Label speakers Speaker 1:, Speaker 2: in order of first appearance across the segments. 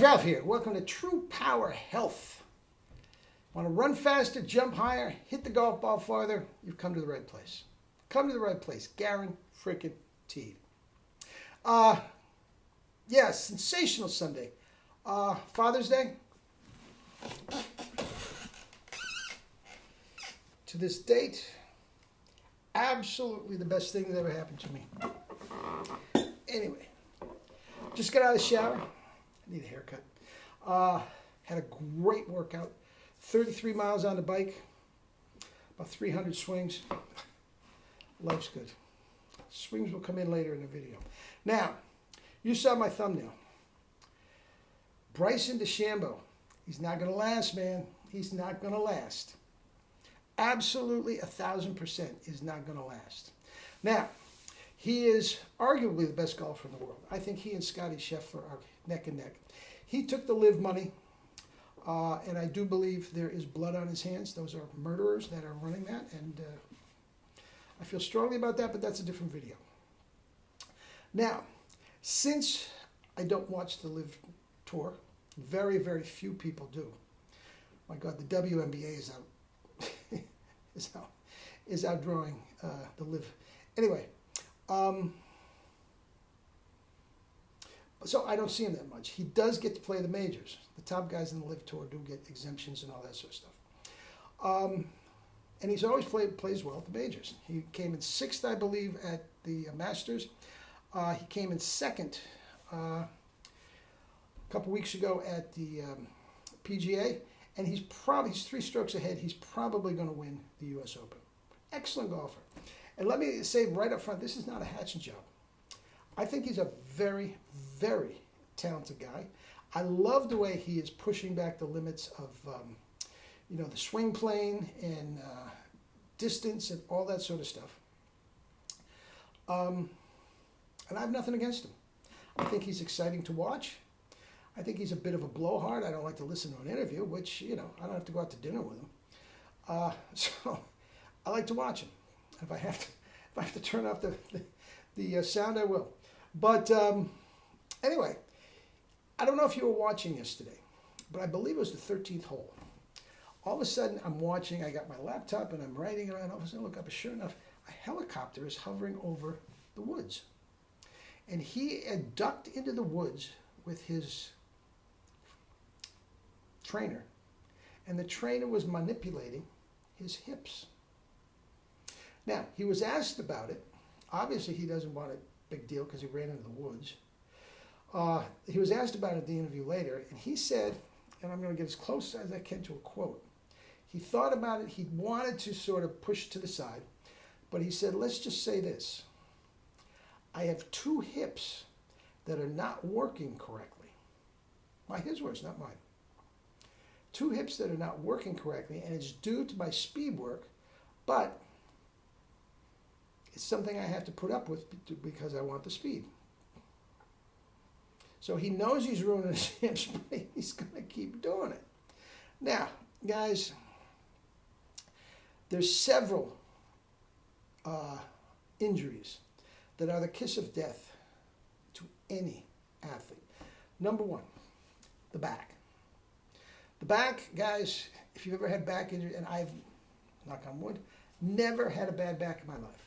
Speaker 1: guys, Ralph here. Welcome to True Power Health. Want to run faster, jump higher, hit the golf ball farther? You've come to the right place. Come to the right place. Guaranteed. Yeah, sensational Sunday. Father's Day. To this date, absolutely the best thing that ever happened to me. Anyway, just got out of the shower. I need a haircut. Had a great workout. 33 miles on the bike. About 300 swings. Life's good. Swings will come in later in the video. Now, you saw my thumbnail. Bryson DeCHAMBEAU. He's not going to last, man. He's not going to last. Absolutely 1,000% is not going to last. Now, he is arguably the best golfer in the world. I think he and Scotty Scheffler are neck and neck. He took the live money, and I do believe there is blood on his hands. Those are murderers that are running that, and I feel strongly about that, but that's a different video. Now, since I don't watch the live tour, very, very few people do. My God, the WNBA is out, is outdrawing the live. Anyway, so I don't see him that much. He does get to play the majors. The top guys in the live tour do get exemptions and all that sort of stuff. And he's always plays well at the majors. He came in 6th, I believe, at the Masters. He came in 2nd a couple weeks ago at the PGA, and he's 3 strokes ahead. He's probably going to win the U.S. Open. Excellent golfer. And let me say right up front, this is not a hatching job. I think he's a very, very talented guy. I love the way he is pushing back the limits of, the swing plane and distance and all that sort of stuff. And I have nothing against him. I think he's exciting to watch. I think he's a bit of a blowhard. I don't like to listen to an interview, which, I don't have to go out to dinner with him. So I like to watch him. If I have to turn off the sound, I will. But anyway, I don't know if you were watching yesterday, but I believe it was the 13th hole. All of a sudden, I'm watching. I got my laptop and I'm writing around. All of a sudden, I look up, and sure enough, a helicopter is hovering over the woods, and he had ducked into the woods with his trainer, and the trainer was manipulating his hips. Now, he was asked about it. Obviously, he doesn't want a big deal because he ran into the woods. He was asked about it at the interview later, and he said, and I'm going to get as close as I can to a quote, he thought about it. He wanted to sort of push to the side, but he said, let's just say this. I have 2 hips that are not working correctly. His words, not mine. 2 hips that are not working correctly, and it's due to my speed work, but it's something I have to put up with because I want the speed. So he knows he's ruining his hips, but he's going to keep doing it. Now, guys, there's several injuries that are the kiss of death to any athlete. Number 1, the back. The back, guys, if you've ever had back injury, and I've, knock on wood, never had a bad back in my life.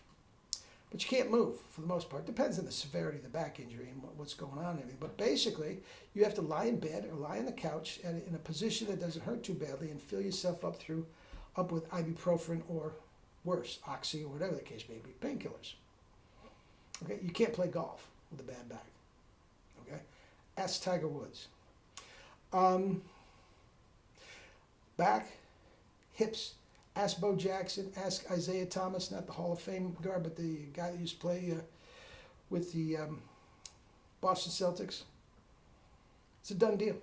Speaker 1: But you can't move for the most part. Depends on the severity of the back injury and what's going on and everything. But basically, you have to lie in bed or lie on the couch in a position that doesn't hurt too badly and fill yourself up with ibuprofen or worse, oxy or whatever the case may be, painkillers. Okay, you can't play golf with a bad back. Okay, ask Tiger Woods. Back, hips. Ask Bo Jackson, ask Isaiah Thomas, not the Hall of Fame guard, but the guy that used to play with the Boston Celtics. It's a done deal.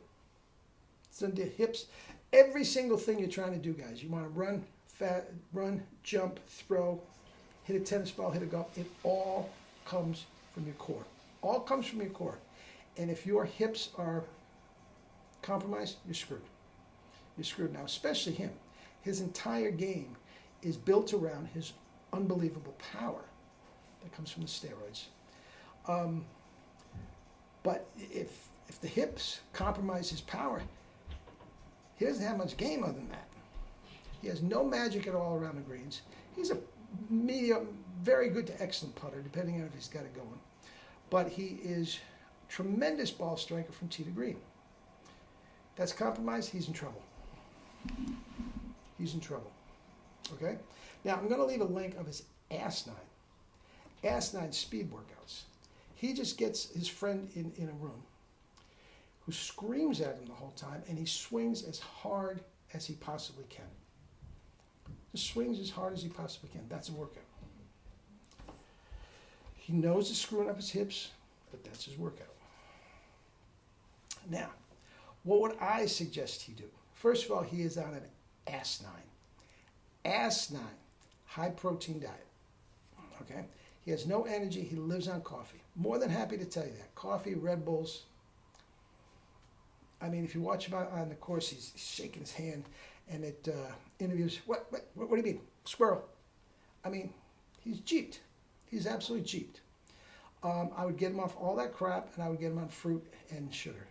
Speaker 1: It's a done deal. Hips, every single thing you're trying to do, guys. You want to run, jump, throw, hit a tennis ball, hit a golf. It all comes from your core. All comes from your core. And if your hips are compromised, you're screwed. You're screwed now, especially him. His entire game is built around his unbelievable power that comes from the steroids. But if the hips hips compromise his power, he doesn't have much game other than that. He has no magic at all around the greens. He's a medium, very good to excellent putter, depending on if he's got it going. But he is tremendous ball striker from tee to green. That's compromised, he's in trouble. He's in trouble. Okay? Now, I'm going to leave a link of his asinine speed workouts. He just gets his friend in a room who screams at him the whole time, and he swings as hard as he possibly can. Just swings as hard as he possibly can. That's a workout. He knows it's screwing up his hips, but that's his workout. Now, what would I suggest he do? First of all, he is on an asinine, high-protein diet. Okay? He has no energy. He lives on coffee. More than happy to tell you that. Coffee, Red Bulls. I mean, if you watch him on the course, he's shaking his hand, and at interviews, what do you mean? Squirrel. I mean, he's jeeped. He's absolutely jeeped. I would get him off all that crap, and I would get him on fruit and sugar.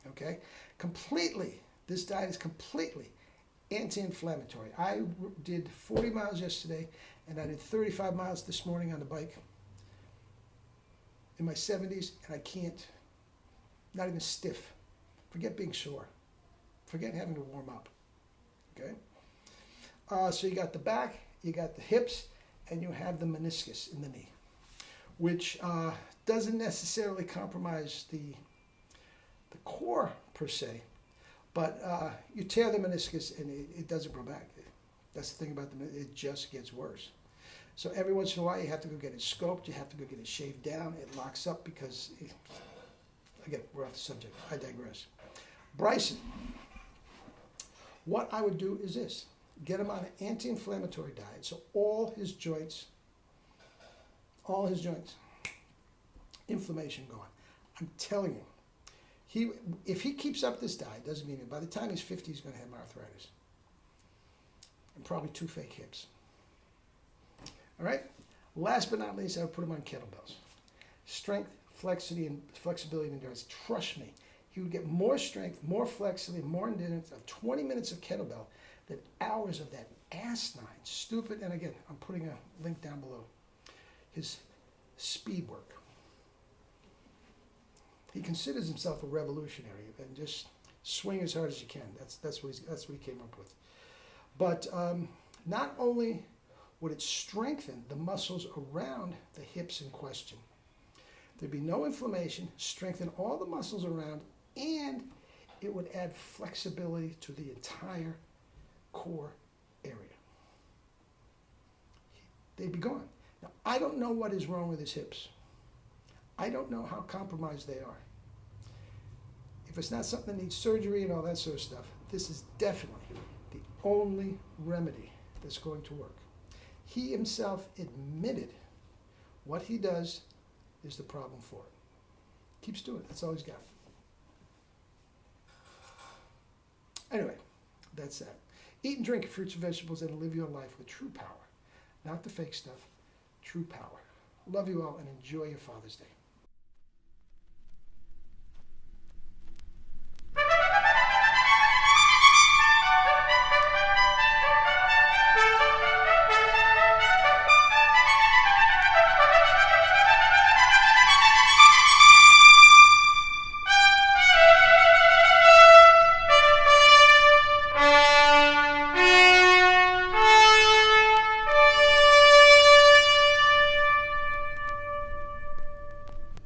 Speaker 1: Okay? Completely, this diet is completely anti-inflammatory. I did 40 miles yesterday, and I did 35 miles this morning on the bike in my 70s, and I can't, not even stiff. Forget being sore. Forget having to warm up. Okay? So you got the back, you got the hips, and you have the meniscus in the knee, which doesn't necessarily compromise the core per se, but you tear the meniscus and it doesn't grow back. That's the thing about it just gets worse. So every once in a while you have to go get it scoped, you have to go get it shaved down, it locks up because, again, we're off the subject, I digress. Bryson, what I would do is this, get him on an anti-inflammatory diet, so all his joints, inflammation going. I'm telling you, if he keeps up this diet, doesn't mean it. By the time he's 50, he's going to have arthritis. And probably 2 fake hips. All right? Last but not least, I would put him on kettlebells. Strength, flexibility, and endurance. Trust me, he would get more strength, more flexibility, more endurance of 20 minutes of kettlebell than hours of that asinine, stupid, and again, I'm putting a link down below, his speed work. He considers himself a revolutionary and just swing as hard as you can. That's what he came up with. But not only would it strengthen the muscles around the hips in question, there'd be no inflammation, strengthen all the muscles around, and it would add flexibility to the entire core area. They'd be gone. Now, I don't know what is wrong with his hips. I don't know how compromised they are. If it's not something that needs surgery and all that sort of stuff, this is definitely the only remedy that's going to work. He himself admitted what he does is the problem for it. Keeps doing it. That's all he's got. Anyway, that's that. Eat and drink fruits and vegetables and live your life with true power. Not the fake stuff, true power. Love you all and enjoy your Father's Day.